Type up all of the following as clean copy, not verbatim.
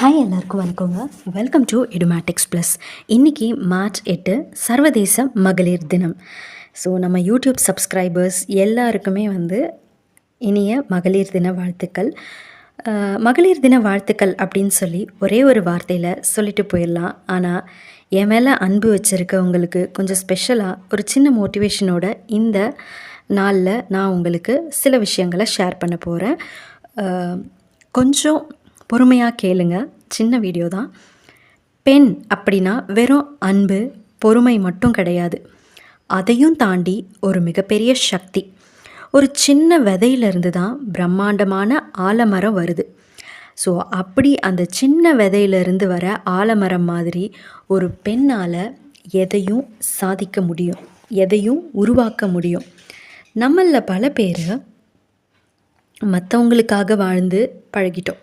Hi எல்லாருக்கும் வணக்கங்க. Welcome to Edumatics plus. இன்றைக்கி மார்ச் 8 சர்வதேச மகளிர் தினம். ஸோ நம்ம யூடியூப் சப்ஸ்கிரைபர்ஸ் எல்லாருக்குமே இனிய மகளிர் தின வாழ்த்துக்கள். மகளிர் தின வாழ்த்துக்கள் அப்படின்னு சொல்லி ஒரே ஒரு வார்த்தையில் சொல்லிட்டு போயிடலாம். ஆனால் என் மேலே அன்பு வச்சுருக்கவங்களுக்கு கொஞ்சம் ஸ்பெஷலாக ஒரு சின்ன மோட்டிவேஷனோட இந்த நாளில் நான் உங்களுக்கு சில விஷயங்களை ஷேர் பண்ண போகிறேன். கொஞ்சம் பொறுமையாக கேளுங்க. சின்ன வீடியோ தான். பெண் அப்படின்னா வெறும் அன்பு, பொறுமை மட்டும் கிடையாது. அதையும் தாண்டி ஒரு மிகப்பெரிய சக்தி. ஒரு சின்ன விதையிலிருந்து தான் பிரம்மாண்டமான ஆலமரம் வருது. ஸோ அப்படி அந்த சின்ன விதையிலிருந்து வர ஆலமரம் மாதிரி ஒரு பெண்ணால் எதையும் சாதிக்க முடியும், எதையும் உருவாக்க முடியும். நம்மளில் பல பேர் மற்றவங்களுக்காக வாழ்ந்து பழகிட்டோம்.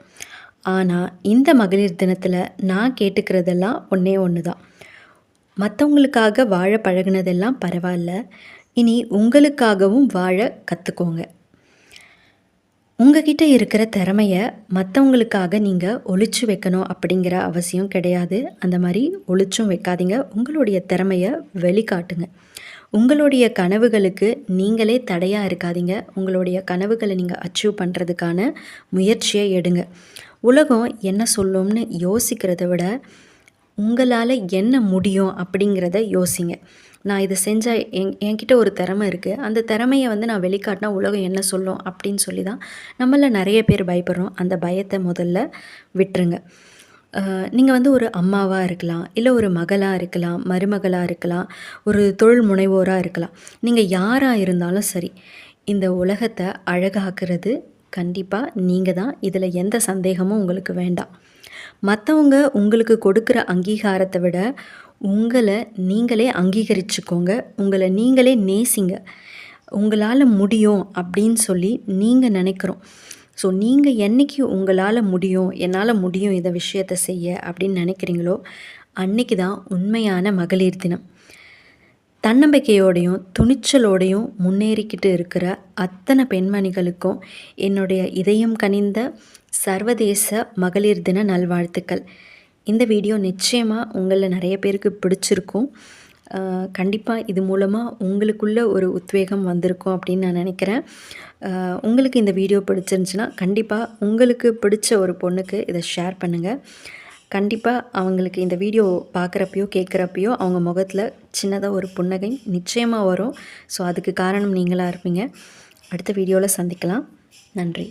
ஆனால் இந்த மகளிர் தினத்தில் நான் கேட்டுக்கிறதெல்லாம் ஒன்றே ஒன்று தான். மற்றவங்களுக்காக வாழ பழகினதெல்லாம் பரவாயில்ல, இனி உங்களுக்காகவும் வாழ கற்றுக்கோங்க. உங்ககிட்ட இருக்கிற திறமையை மற்றவங்களுக்காக நீங்கள் ஒளிச்சு வைக்கணும் அப்படிங்கிற அவசியம் கிடையாது. அந்த மாதிரி ஒளிச்சும் வைக்காதீங்க. உங்களுடைய திறமையை வெளிக்காட்டுங்க. உங்களுடைய கனவுகளுக்கு நீங்களே தடையாக இருக்காதீங்க. உங்களுடைய கனவுகளை நீங்கள் அச்சீவ் பண்ணுறதுக்கான முயற்சியை எடுங்க. உலகம் என்ன சொல்லும்னு யோசிக்கிறத விட உங்களால் என்ன முடியும் அப்படிங்கிறத யோசிங்க. நான் இதை செஞ்சால் என்கிட்ட ஒரு திறமை இருக்குது, அந்த திறமையை நான் வெளிக்காட்டினா உலகம் என்ன சொல்லும் அப்படின்னு சொல்லி தான் நம்மள நிறைய பேர் பயப்படுறோம். அந்த பயத்தை முதல்ல விட்டுருங்க. நீங்கள் ஒரு அம்மாவாக இருக்கலாம், இல்லை ஒரு மகளாக இருக்கலாம், மருமகளாக இருக்கலாம், ஒரு தொழில் முனைவோராக இருக்கலாம். நீங்கள் யாராக இருந்தாலும் சரி, இந்த உலகத்தை அழகாக்குறது கண்டிப்பாக நீங்கள் தான். இதில் எந்த சந்தேகமும் உங்களுக்கு வேண்டாம். மற்றவங்க உங்களுக்கு கொடுக்குற அங்கீகாரத்தை விட உங்களை நீங்களே அங்கீகரிச்சுக்கோங்க. உங்களை நீங்களே நேசிங்க. உங்களால் முடியும் அப்படின்னு சொல்லி நீங்கள் நினைக்கிறோம். ஸோ நீங்கள் என்றைக்கு உங்களால் முடியும், என்னால் முடியும் இந்த விஷயத்தை செய்ய அப்படின்னு நினைக்கிறீங்களோ அன்றைக்கி தான் உண்மையான மகளிர் தினம். தன்னம்பிக்கையோடையும் துணிச்சலோடையும் முன்னேறிக்கிட்டு இருக்கிற அத்தனை பெண்மணிகளுக்கும் என்னுடைய இதயம் கனிந்த சர்வதேச மகளிர் தின நல்வாழ்த்துக்கள். இந்த வீடியோ நிச்சயமாக உங்களில் நிறைய பேருக்கு பிடிச்சிருக்கும். கண்டிப்பாக இது மூலமாக உங்களுக்குள்ள ஒரு உத்வேகம் வந்திருக்கும் அப்படின்னு நான் நினைக்கிறேன். உங்களுக்கு இந்த வீடியோ பிடிச்சிருந்துச்சுன்னா கண்டிப்பாக உங்களுக்கு பிடிச்ச ஒரு பொண்ணுக்கு இதை ஷேர் பண்ணுங்கள். கண்டிப்பாக அவங்களுக்கு இந்த வீடியோ பார்க்குறப்பையோ கேட்குறப்பையோ அவங்க முகத்தில் சின்னதாக ஒரு புன்னகை நிச்சயமாக வரும். ஸோ அதுக்கு காரணம் நீங்களாக இருப்பீங்க. அடுத்த வீடியோவில் சந்திக்கலாம். நன்றி.